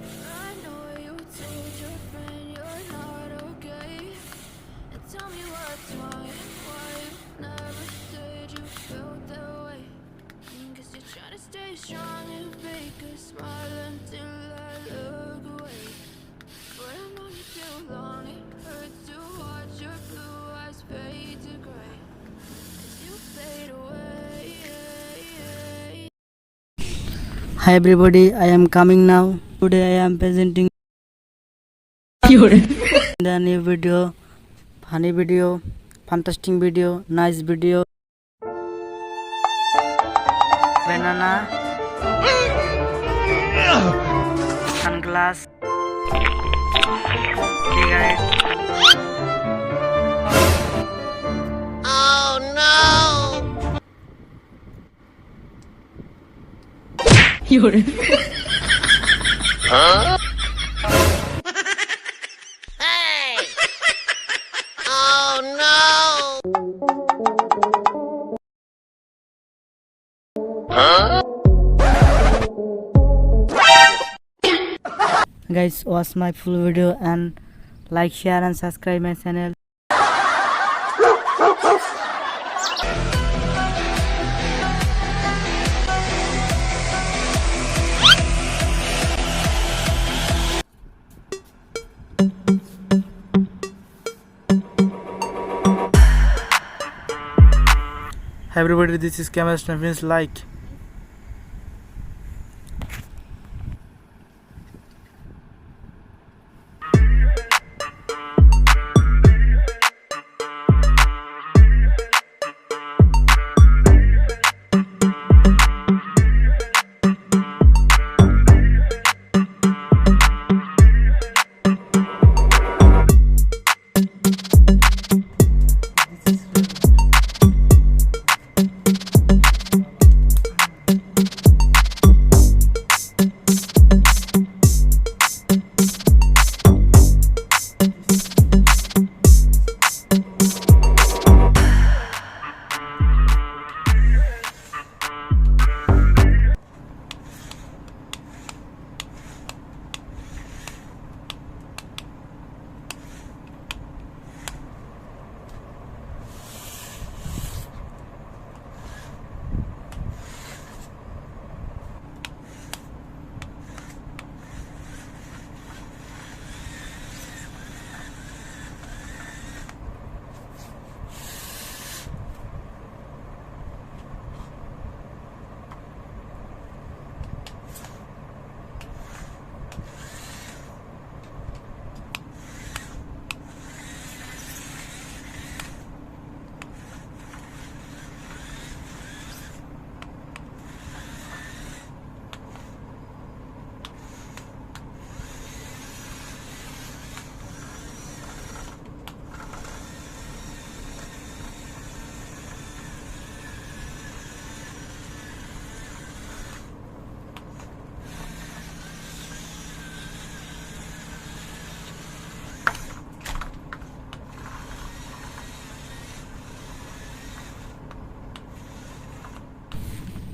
I know you told your friend you're not okay. And tell me what's wrong and why you never said you felt that way. Cause you're trying to stay strong and fake a smile until I look away. But I've known you too long, it hurts to watch your blue eyes fade to gray. Cause you fade away. Hi everybody, I am coming now. Today I am presenting the new video, funny video, fantastic video, nice video. Banana, sunglass, cigarette. Oh no! Huh? Hey! Oh no! Huh? Guys, watch my full video and like, share and subscribe my channel. Hi everybody, this is camera means like.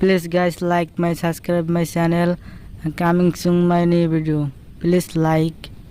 Please guys, like my, subscribe my channel and coming soon my new video. Please like.